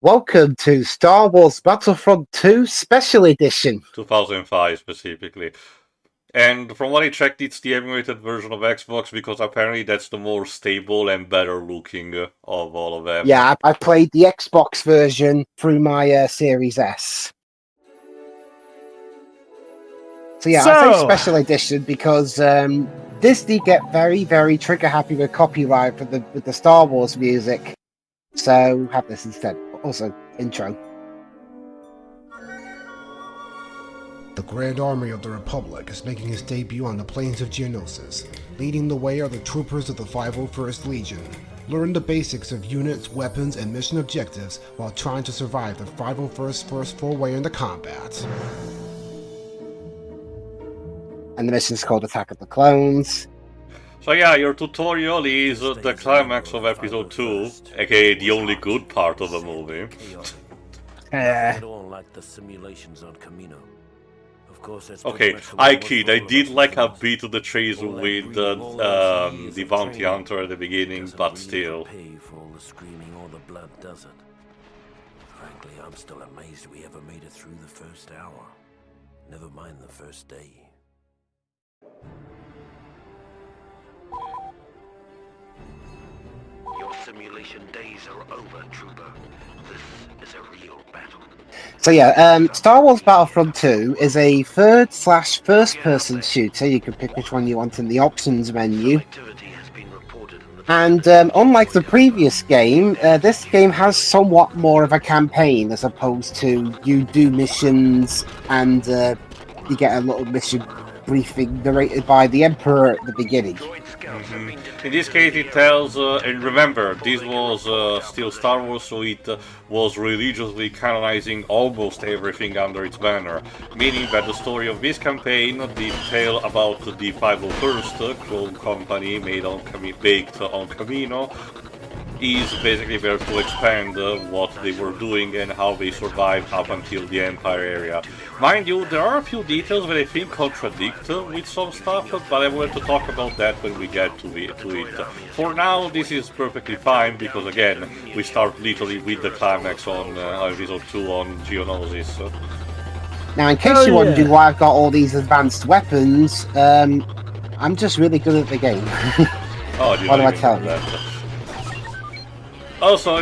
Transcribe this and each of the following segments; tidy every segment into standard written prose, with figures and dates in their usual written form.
Welcome to Star Wars Battlefront 2 Special Edition. 2005 specifically. And from what I checked, it's the emulated version of Xbox because apparently that's the more stable and better looking of all of them. Yeah, I played the Xbox version through my Series S. So yeah, I say Special Edition because Disney get very, very trigger happy with copyright with the Star Wars music. So have this instead. Also, intro. The Grand Army of the Republic is making its debut on the plains of Geonosis. Leading the way are the troopers of the 501st Legion. Learn the basics of units, weapons, and mission objectives while trying to survive the 501st first foray into combat. And the mission is called Attack of the Clones. So yeah, your tutorial is the climax of episode 2, aka the only good part of the movie. Okay, I kid, I did like a bit of the chase with the bounty hunter at the beginning, but still. Frankly, I'm still amazed we ever made it through the first hour. Never mind the first day. Your simulation days are over, Trooper. This is a real battle. So yeah, Star Wars Battlefront 2 is a third/first-person shooter. You can pick which one you want in the options menu. And unlike the previous game, this game has somewhat more of a campaign as opposed to you do missions and you get a little mission briefing narrated by the Emperor at the beginning. In this case, it tells, and remember, this was still Star Wars, so it was religiously canonizing almost everything under its banner, meaning that the story of this campaign, the tale about the 501st clone company baked on Camino, is basically there to expand what they were doing and how they survived up until the Empire area. Mind you, there are a few details that I think contradict with some stuff, but I want to talk about that when we get to it. For now, this is perfectly fine because, again, we start literally with the climax on episode 2 on Geonosis. Now, in case you're wondering why I've got all these advanced weapons, I'm just really good at the game. Oh, what do I tell you? Also,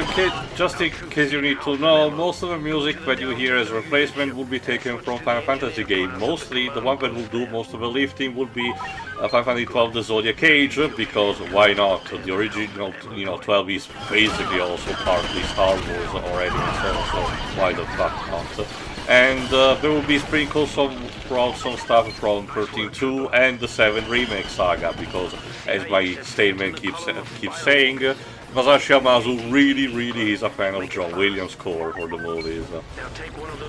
just in case you need to know, most of the music that you hear as replacement will be taken from Final Fantasy game. Mostly, the one that will do most of the lifting will be Final Fantasy 12 The Zodiac Age, because why not? The original, 12 is basically also partly Star Wars already, so why the fuck not? And there will be sprinkled throughout some stuff from 13.2 and the 7 Remake Saga, because as my statement keeps saying, Masashi Amazu really is a fan of John Williams' score for the movies.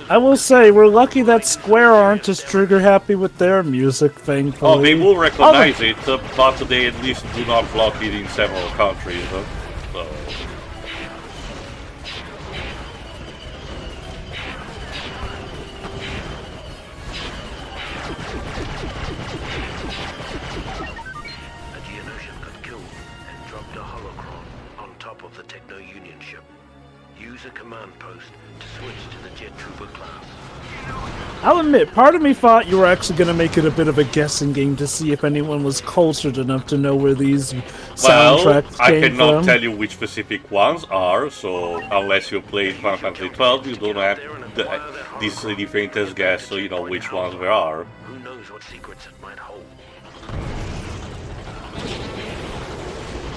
I will say, we're lucky that Square aren't as trigger happy with their music, thankfully. Oh, they will recognize it, but they at least do not block it in several countries. So. A command post to switch to the Jet Trooper class. I'll admit, part of me thought you were actually going to make it a bit of a guessing game to see if anyone was cultured enough to know where these soundtracks came I cannot from. tell you which specific ones are, so unless you played Final Fantasy 12, you don't have this the faintest guess, which ones there are. Who knows what secrets it might hold?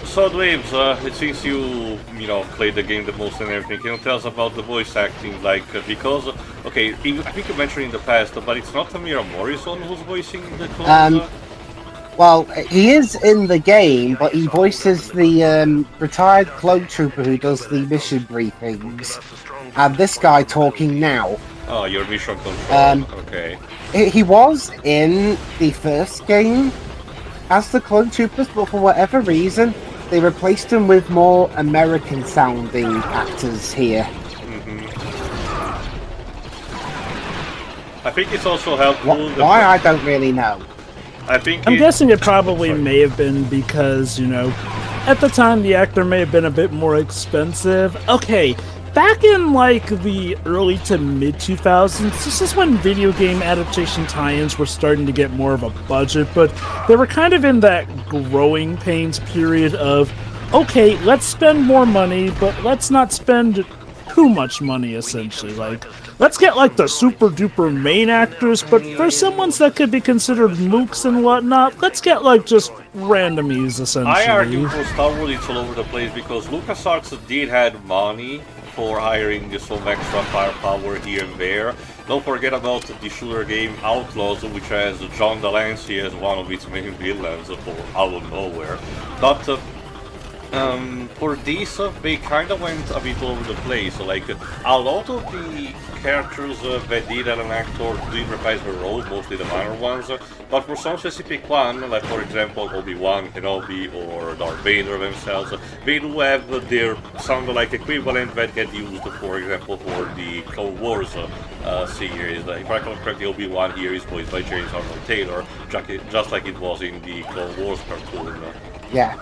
So Dwibs, since you played the game the most and everything, can you tell us about the voice acting? Because I think you mentioned in the past, but it's not Tamira Morrison who's voicing the clones. Well, he is in the game, but he voices the retired clone trooper who does the mission briefings, and this guy talking now. Oh, your mission control. Okay. He was in the first game as the clone troopers, but for whatever reason, they replaced him with more American-sounding actors here. I think it's also helpful. Why, I don't really know. I'm guessing it probably may have been because, at the time the actor may have been a bit more expensive. Okay, back in like the early to mid 2000s, this is when video game adaptation tie-ins were starting to get more of a budget, but they were kind of in that growing pains period of, okay, let's spend more money, but let's not spend too much money, essentially. Like, let's get like the super duper main actors, but for some ones that could be considered mooks and whatnot, let's get like just randomies, essentially. I argue for Star Wars it's all over the place because LucasArts did have money for hiring some extra firepower here and there. Don't forget about the shooter game Outlaws, which has John Delancey as one of its main villains for out of nowhere. But for this, they kind of went a bit all over the place. Like, a lot of the characters that did have an actor did reprise their roles, mostly the minor ones, but for some specific one, like for example Obi-Wan Kenobi or Darth Vader themselves, they do have their sound-alike equivalent that get used, for example, for the Clone Wars series. If I recall correctly, Obi-Wan here is voiced by James Arnold Taylor, just like it was in the Clone Wars cartoon. Yeah.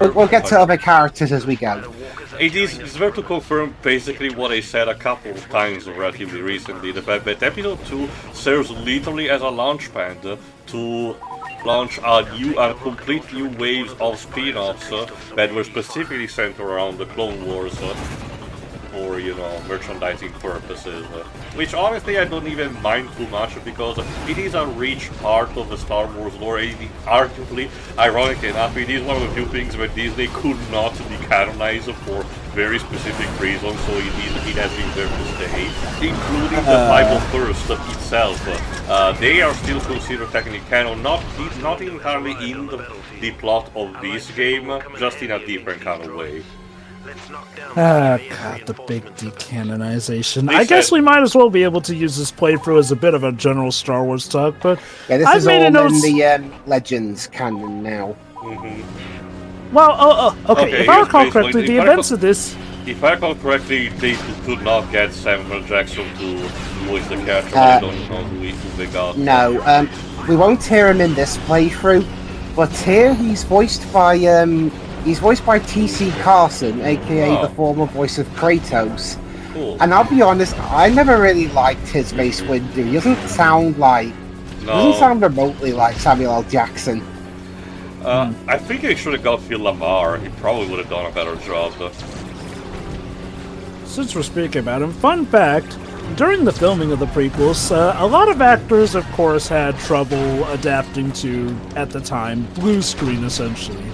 We'll get to other characters as we go. It's there to confirm basically what I said a couple of times relatively recently, the fact that Episode 2 serves literally as a launchpad to launch a complete new waves of spin-offs that were specifically centered around the Clone Wars for, you know, merchandising purposes, which honestly I don't even mind too much because it is a rich part of the Star Wars lore. Arguably, ironically enough, it is one of the few things that Disney could not decanonize for very specific reasons, so it has been there to stay, including the Bible First itself. They are still considered technically canon, not entirely in the plot of this game, just in a different kind of way. Ah, God, the big decanonization. I guess we might as well be able to use this playthrough as a bit of a general Star Wars talk, but yeah, this I've is made all a note. in the Legends canon now. Well, okay. If I recall correctly, the events of this. If I recall correctly, they could not get Samuel Jackson to voice the character. I don't know who they got. No, we won't hear him in this playthrough, but here he's voiced by T.C. Carson, aka the former voice of Kratos. Cool. And I'll be honest, I never really liked his Mace Windu. He doesn't sound remotely like Samuel L. Jackson. I think they should have got Phil Lamar. He probably would have done a better job. Since we're speaking about him, fun fact, during the filming of the prequels, a lot of actors, of course, had trouble adapting to, at the time, blue screen, essentially.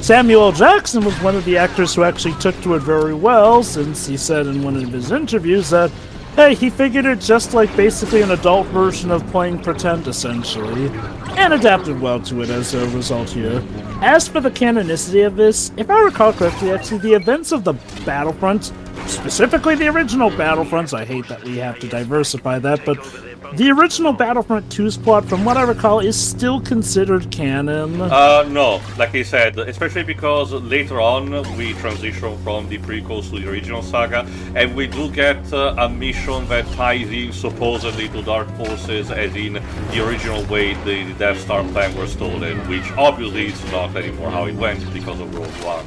Samuel L. Jackson was one of the actors who actually took to it very well, since he said in one of his interviews that, hey, he figured it just like basically an adult version of playing pretend, essentially, and adapted well to it as a result here. As for the canonicity of this, if I recall correctly, actually, the events of the Battlefront, specifically the original Battlefronts, I hate that we have to diversify that, but the original Battlefront 2's plot, from what I recall, is still considered canon. No, like I said, especially because later on we transition from the prequels to the original saga, and we do get a mission that ties in supposedly to Dark Forces, as in the original way the Death Star plan was stolen, which obviously is not anymore how it went because of Rogue One.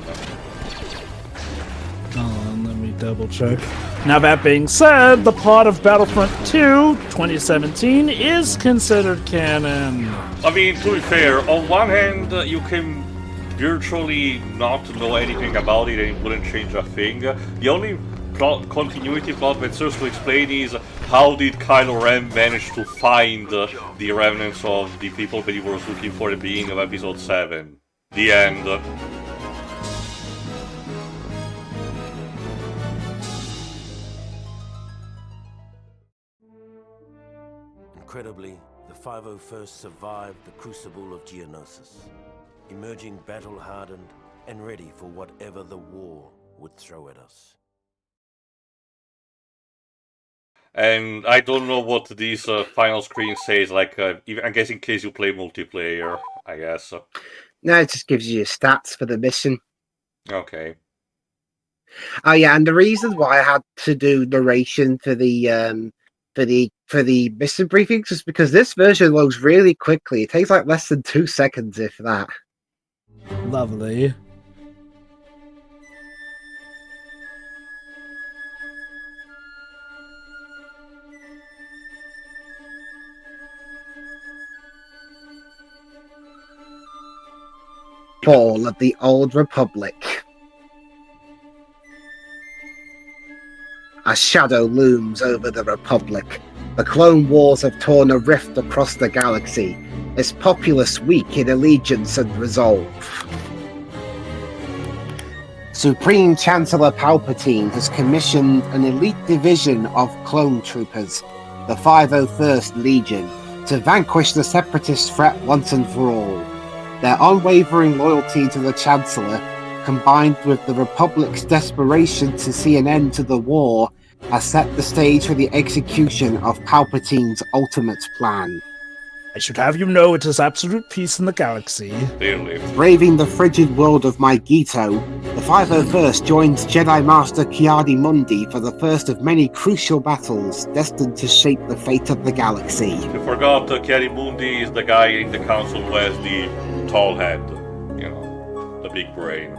Let me double check. Now that being said, the plot of Battlefront 2 2017 is considered canon. I mean, to be fair, on one hand, you can virtually not know anything about it and it wouldn't change a thing. The only continuity plot that serves to explain is how did Kylo Ren manage to find the remnants of the people that he was looking for at the beginning of Episode 7. The end. Incredibly, the 501st survived the crucible of Geonosis, emerging battle-hardened and ready for whatever the war would throw at us. And I don't know what this final screen says, like, I guess in case you play multiplayer, I guess. No, it just gives you your stats for the mission. Okay. Oh yeah, and the reason why I had to do narration for the mission briefings is because this version loads really quickly. It takes like less than 2 seconds, if that. Lovely. Fall of the Old Republic. A shadow looms over the Republic. The Clone Wars have torn a rift across the galaxy, its populace weak in allegiance and resolve. Supreme Chancellor Palpatine has commissioned an elite division of clone troopers, the 501st Legion, to vanquish the Separatist threat once and for all. Their unwavering loyalty to the Chancellor, combined with the Republic's desperation to see an end to the war, has set the stage for the execution of Palpatine's ultimate plan. I should have you know it is absolute peace in the galaxy. Clearly. Braving the frigid world of Mygeeto, the 501st joins Jedi Master Ki-Adi-Mundi for the first of many crucial battles destined to shape the fate of the galaxy. You forgot Ki-Adi-Mundi is the guy in the council who has the tall head. You know, the big brain.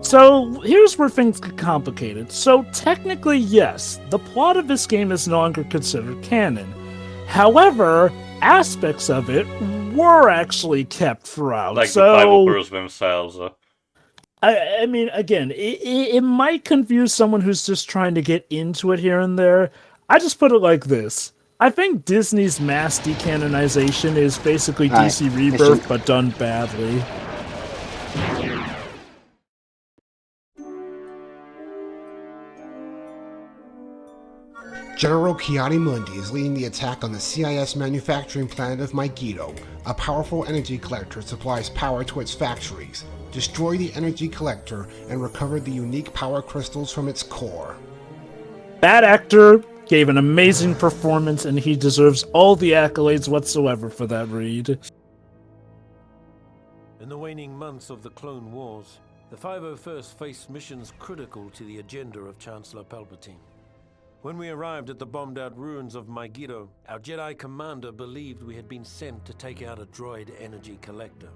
So, here's where things get complicated. So, technically, yes, the plot of this game is no longer considered canon. However, aspects of it were actually kept throughout. Like so, the Bible themselves. I mean, again, it might confuse someone who's just trying to get into it here and there. I just put it like this. I think Disney's mass decanonization is basically DC Rebirth, but done badly. General Ki-Adi-Mundi is leading the attack on the CIS manufacturing planet of Mygeeto. A powerful energy collector supplies power to its factories. Destroy the energy collector and recover the unique power crystals from its core. That actor gave an amazing performance, and he deserves all the accolades whatsoever for that read. In the waning months of the Clone Wars, the 501st faced missions critical to the agenda of Chancellor Palpatine. When we arrived at the bombed-out ruins of Mygeeto, our Jedi commander believed we had been sent to take out a droid energy collector.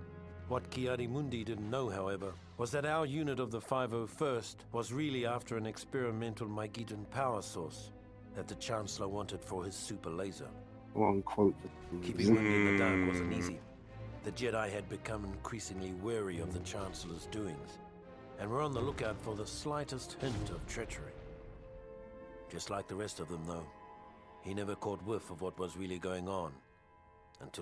What Ki-Adi-Mundi didn't know, however, was that our unit of the 501st was really after an experimental Mygeetan power source that the Chancellor wanted for his super laser. Long quote. Keeping Mundi in the dark wasn't easy. The Jedi had become increasingly wary of the Chancellor's doings, and were on the lookout for the slightest hint of treachery. Just like the rest of them, though, he never caught whiff of what was really going on.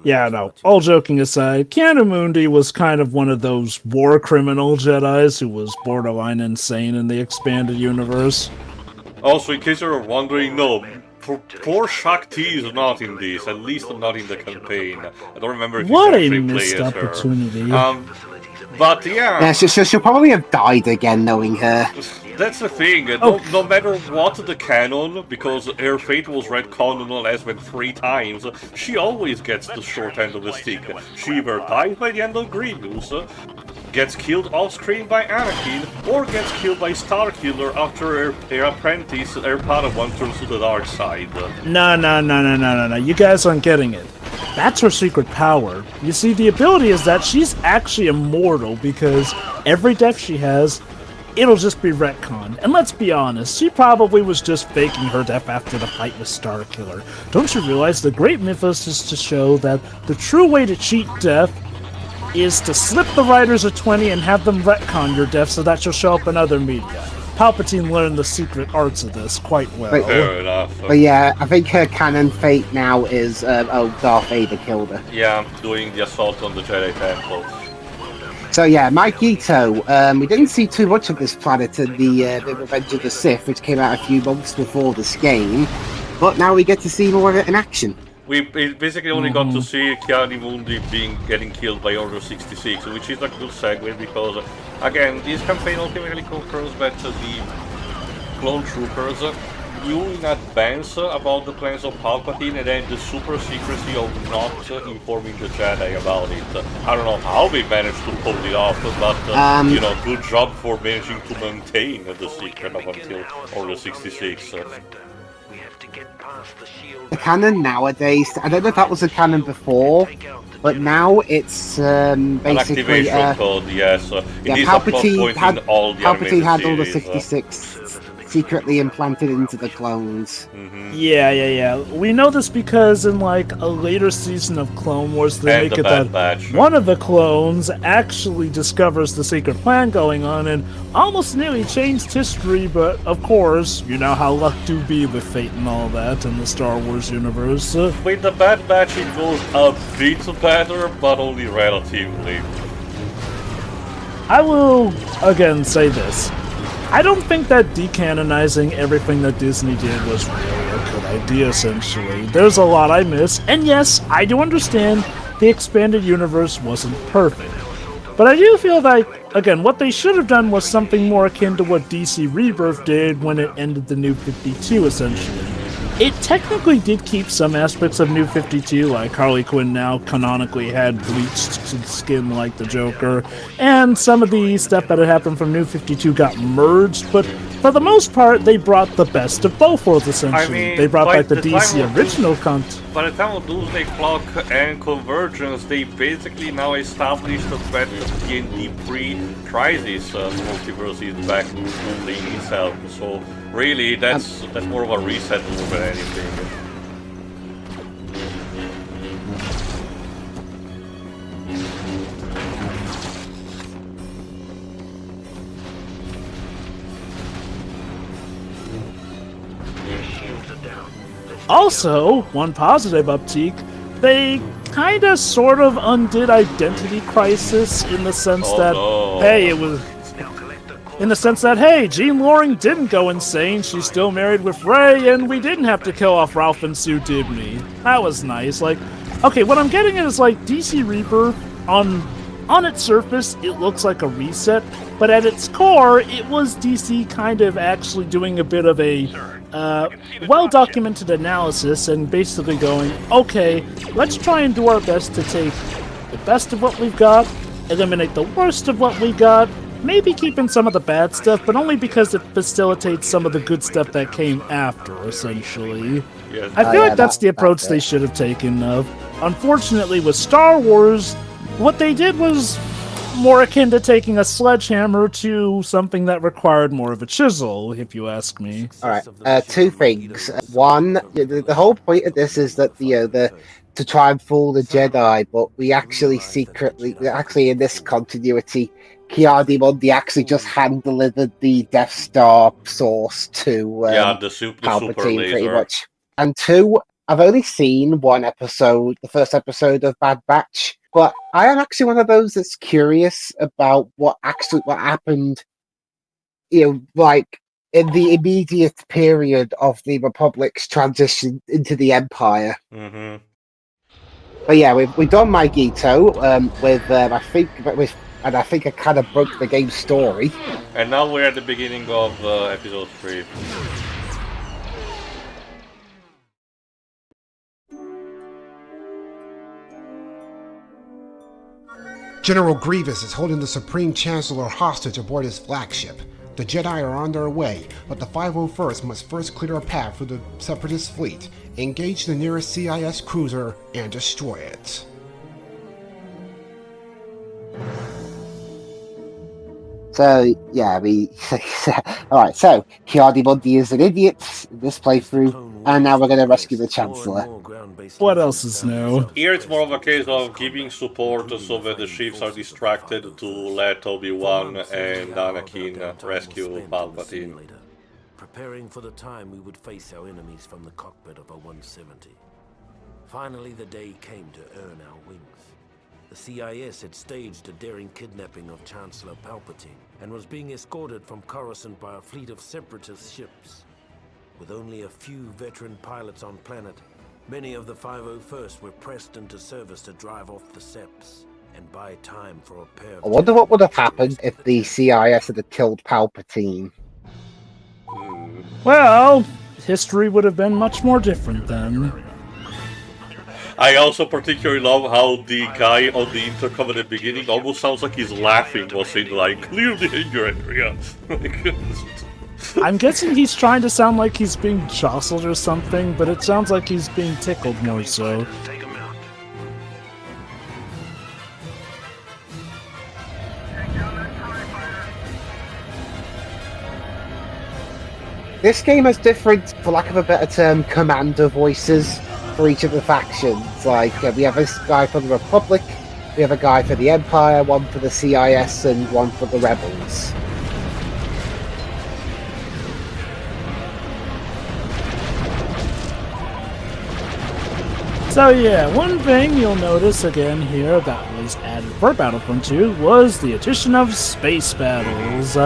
Yeah, no, all joking aside, Ki-Adi-Mundi was kind of one of those war criminal Jedis who was borderline insane in the expanded universe. Also, in case you're wondering, no, poor Shakti is not in this, at least not in the campaign. I don't remember if What you a actually missed play as her. opportunity. But yeah. Yeah, she'll probably have died again knowing her. That's the thing, no matter what the canon, because her fate was retconned no less than 3 times, she always gets the short end of the stick. She either dies by the end of Grievous, gets killed off-screen by Anakin, or gets killed by Starkiller after her apprentice, her Padawan, turns to the dark side. No, you guys aren't getting it. That's her secret power. You see, the ability is that she's actually immortal, because every death she has, it'll just be retconned. And let's be honest, she probably was just faking her death after the fight with Starkiller. Don't you realize the great mythos is to show that the true way to cheat death is to slip the writers a 20 and have them retcon your death so that you'll show up in other media. Palpatine learned the secret arts of this quite well. Fair enough. But yeah, I think her canon fate now is, Darth Vader killed her. Yeah, doing the assault on the Jedi Temple. So yeah, Mygeeto, we didn't see too much of this planet in the Revenge of the Sith, which came out a few months before this game, but now we get to see more of it in action. We basically only got to see Ki-Adi-Mundi getting killed by Order 66, which is a good segue because, again, this campaign ultimately confirms that the clone troopers knew in advance about the plans of Palpatine and then the super secrecy of not informing the Jedi about it. I don't know how they managed to pull it off, but, you know, good job for managing to maintain the secret up until Order 66. The canon nowadays, I don't know if that was the canon before, but now it's An basically activation code, yes. It yeah, is a plot Palpatine point had in all the Palpatine animated had all the series, 66 secretly implanted into the clones. Yeah. We know this because in like a later season of Clone Wars, they And make the it Bad that Batch. one of the clones actually discovers the secret plan going on and almost nearly changed history, but of course, you know how luck do be with fate and all that in the Star Wars universe. With the Bad Batch, it goes a bit better, but only relatively. I will again say this. I don't think that decanonizing everything that Disney did was really a good idea, essentially. There's a lot I miss, and yes, I do understand the expanded universe wasn't perfect. But I do feel like, again, what they should have done was something more akin to what DC Rebirth did when it ended the New 52, essentially. It technically did keep some aspects of New 52, like Harley Quinn now canonically had bleached skin like the Joker, and some of the stuff that had happened from New 52 got merged, but for the most part, they brought the best of both worlds, essentially. They brought back the DC original content. By the time of Doomsday Clock and Convergence, they basically now established that D&D pre-Crisis multiverse is back playing itself. So really, that's more of a reset more than anything. Also, one positive uptick, they kinda sort of undid Identity Crisis in the sense hey, Jean Loring didn't go insane, she's still married with Rey, and we didn't have to kill off Ralph and Sue Dibney. That was nice. Like, okay, what I'm getting at is like DC Rebirth on its surface, it looks like a reset, but at its core, it was DC kind of actually doing a bit of a well-documented analysis and basically going, okay, let's try and do our best to take the best of what we've got, eliminate the worst of what we got, maybe keeping some of the bad stuff, but only because it facilitates some of the good stuff that came after, essentially. Yes. I feel like that's the approach they should have taken. Unfortunately, with Star Wars, what they did was more akin to taking a sledgehammer to something that required more of a chisel, if you ask me. Alright, two things. One, the whole point of this is that, to try and fool the Jedi, but we actually in this continuity, Ki-Adi-Mundi actually just hand-delivered the Death Star source to the super Palpatine, laser. pretty much. And two, I've only seen one episode, the first episode of Bad Batch, but I am actually one of those that's curious about what happened, like in the immediate period of the Republic's transition into the Empire. Mm-hmm. But yeah, we've done Mygeeto I think I kind of broke the game's story. And now we're at the beginning of episode 3. General Grievous is holding the Supreme Chancellor hostage aboard his flagship. The Jedi are on their way, but the 501st must first clear a path for the Separatist fleet, engage the nearest CIS cruiser, and destroy it. So, yeah, alright, so, Ki-Adi-Mundi is an idiot in this playthrough, and now we're going to rescue the Chancellor. What else is new? Here it's more of a case of giving support so that the ships are distracted to let Obi-Wan and Anakin rescue Palpatine. Preparing for the time we would face our enemies from the cockpit of a 170. Finally, the day came to earn our wings. The CIS had staged a daring kidnapping of Chancellor Palpatine and was being escorted from Coruscant by a fleet of Separatist ships. With only a few veteran pilots on planet, many of the 501st were pressed into service to drive off the Seps and buy time for a pair of... I wonder what would have happened if the CIS had killed Palpatine. Well, history would have been much more different then. I also particularly love how the guy on the intercom at the beginning almost sounds like he's laughing while saying, like, clear the danger area. I'm guessing he's trying to sound like he's being jostled or something, but it sounds like he's being tickled more so. This game has different, for lack of a better term, commander voices for each of the factions. Like, we have this guy for the Republic, we have a guy for the Empire, one for the CIS, and one for the Rebels. So yeah, one thing you'll notice again here that was added for Battlefront 2 was the addition of space battles.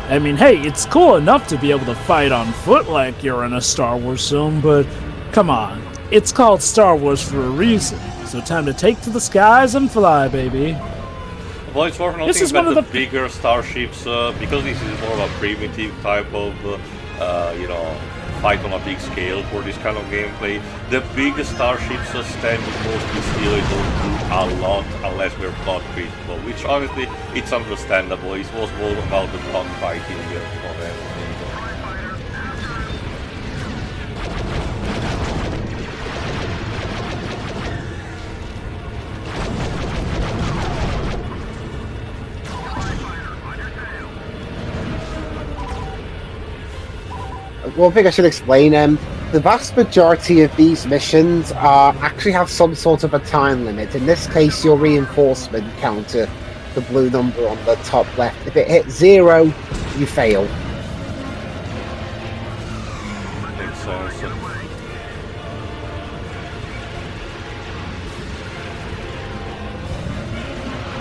I mean, hey, it's cool enough to be able to fight on foot like you're in a Star Wars film, but come on, it's called Star Wars for a reason. So time to take to the skies and fly, baby. Well, it's worth noting that the bigger starships, because this is more of a primitive type of, fight on a big scale for this kind of gameplay, the big starships stand mostly still and don't do a lot unless we're plot critical, which honestly, it's understandable. It was more about the dogfighting of everything. One thing I should explain, the vast majority of these missions actually have some sort of a time limit. In this case, your reinforcement counter, the blue number on the top left, if it hits 0, you fail. Makes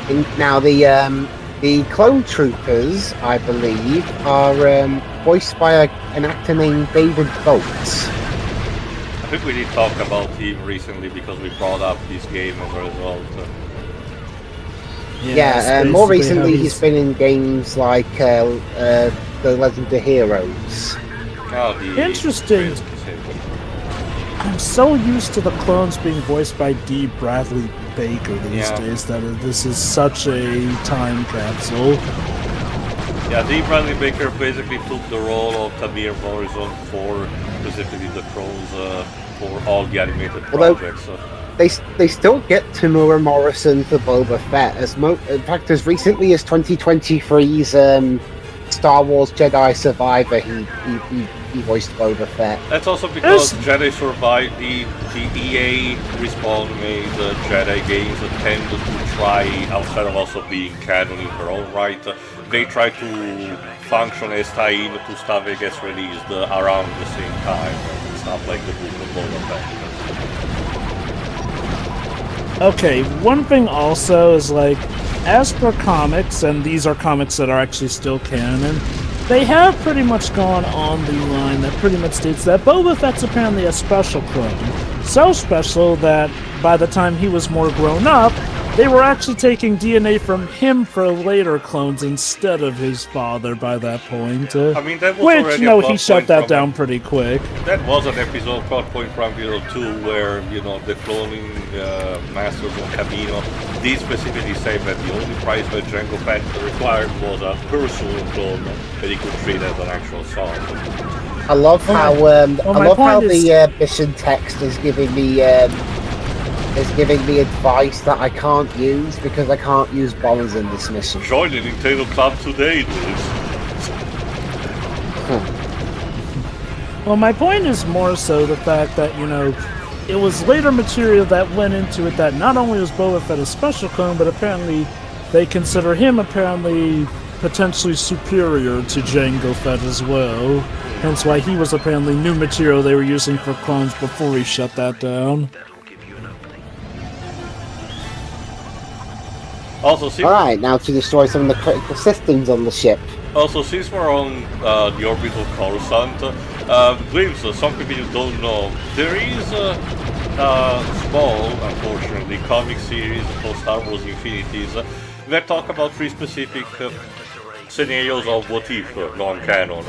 sense. Now, the clone troopers, I believe, are voiced by an actor named David Boats. I think we did talk about him recently because we brought up this game as a result. Yeah, more recently he's been in games like The Legend of Heroes. Oh, interesting. I'm so used to the clones being voiced by D. Bradley Baker these days that this is such a time capsule. Yeah, D. Bradley Baker basically took the role of Tamir Morrison for specifically the clones for all the animated projects. They still get Tamura Morrison for Boba Fett. In fact, as recently as 2023's Star Wars Jedi Survivor, he voiced Boba Fett. That's also because Jedi Survivor, the EA Respawn made Jedi games that tend to try, outside of also being canon in their own right, they try to function as tie-in to stuff that gets released around the same time. Stuff like the Book of Boba Fett. Okay, one thing also is like, as per comics, and these are comics that are actually still canon, they have pretty much gone on the line that pretty much states that Boba Fett's apparently a special clone. So special that by the time he was more grown up, they were actually taking DNA from him for later clones instead of his father by that point. I mean, that was which, already a plot he shut that down it. pretty quick. That was an episode plot point from Episode 2 where, the cloning masters of Camino did specifically say that the only price that Jango Fett required was a personal clone that he could treat as an actual son. I love how the mission text is giving me advice that I can't use because I can't use bombs in this mission. Join the Nintendo Club today, dude. Well, my point is more so the fact that, it was later material that went into it that not only was Boba Fett a special clone, but apparently they consider him apparently potentially superior to Jango Fett as well. Hence why he was apparently new material they were using for clones before he shut that down. Alright, now to destroy some of the critical systems on the ship. Also, since we're on the orbital Coruscant, Dwibs, some people you don't know, there is a small, unfortunately, comic series called Star Wars Infinities that talk about 3 specific scenarios of what if non-canon.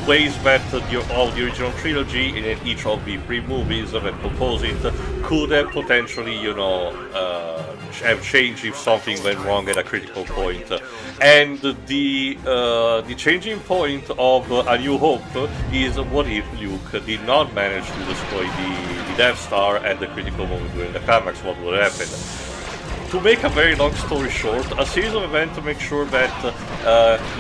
Ways that of the original trilogy in each of the 3 movies that compose it could have potentially, have changed if something went wrong at a critical point. And the changing point of A New Hope is what if Luke did not manage to destroy the Death Star at the critical moment during the climax, what would happen? to make a very long story short, a series of events to make sure that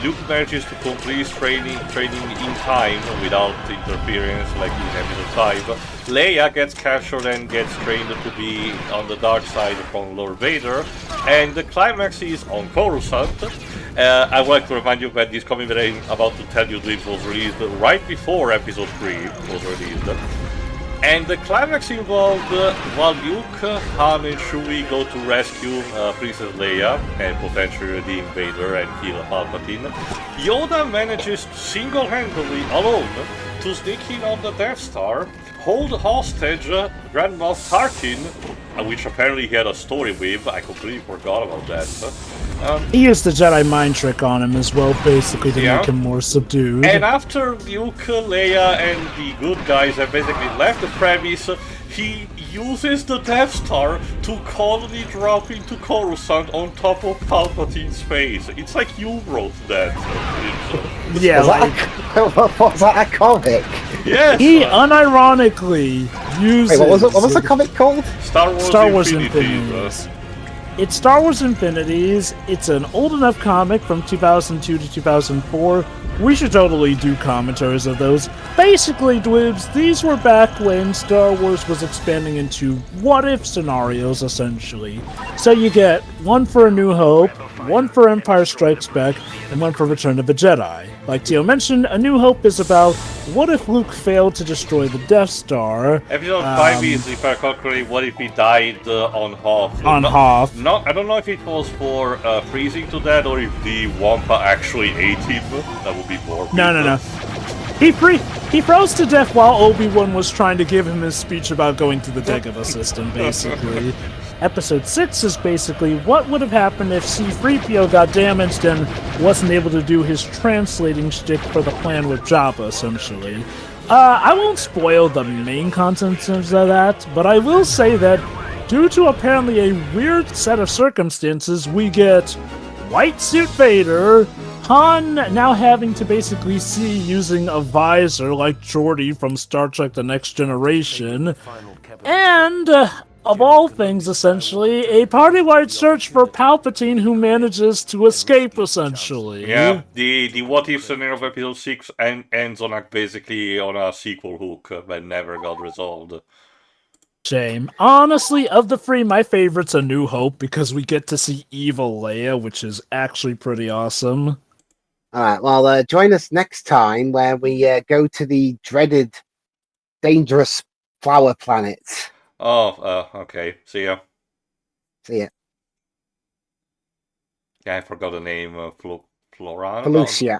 Luke manages to complete his training in time without interference, like in episode 5. Leia gets captured and gets trained to be on the dark side from Lord Vader, and the climax is on Coruscant. I would like to remind you that this comic that I'm about to tell you Dwibs was released right before episode 3 was released. And the climax involved while Luke, Han, and Chewie go to rescue Princess Leia and potentially redeem Vader and kill Palpatine, Yoda manages single-handedly, alone, to sneak in on the Death Star, hold hostage Grand Moff Tarkin, which apparently he had a story with. I completely forgot about that. He used the Jedi mind trick on him as well, basically, to make him more subdued. And after Luke, Leia, and the good guys have basically left the premise, he uses the Death Star to coldly drop into Coruscant on top of Palpatine's face. It's like you wrote that. Yeah, was that a comic? Yes! He unironically uses... Wait, what was the comic called? Star Wars Infinities. It's Star Wars Infinities. It's an old enough comic from 2002 to 2004. We should totally do commentaries of those. Basically, Dwibs, these were back when Star Wars was expanding into what-if scenarios, essentially. So you get one for A New Hope, one for Empire Strikes Back, and one for Return of the Jedi. Like Tio mentioned, A New Hope is about what if Luke failed to destroy the Death Star. Episode 5 is, if I recall correctly, what if he died on Hoth. On Hoth. No, I don't know if it was for freezing to death or if the Wampa actually ate him. That would be more. No. He froze to death while Obi-Wan was trying to give him his speech about going to the Dagobah system, basically. Episode 6 is basically what would have happened if C-3PO got damaged and wasn't able to do his translating shtick for the plan with Jabba, essentially. I won't spoil the main contents of that, but I will say that due to apparently a weird set of circumstances, we get White Suit Vader, Han now having to basically see using a visor like Geordi from Star Trek The Next Generation, and, of all things, essentially, a party-wide search for Palpatine who manages to escape, essentially. Yeah, the what-if scenario of episode 6 ends on basically on a sequel hook that never got resolved. Shame. Honestly, of the three, my favorite's A New Hope, because we get to see evil Leia, which is actually pretty awesome. Alright, well, join us next time where we go to the dreaded, dangerous flower planet. Oh, okay. See ya. See ya. Yeah, I forgot the name. Florana? Felucia.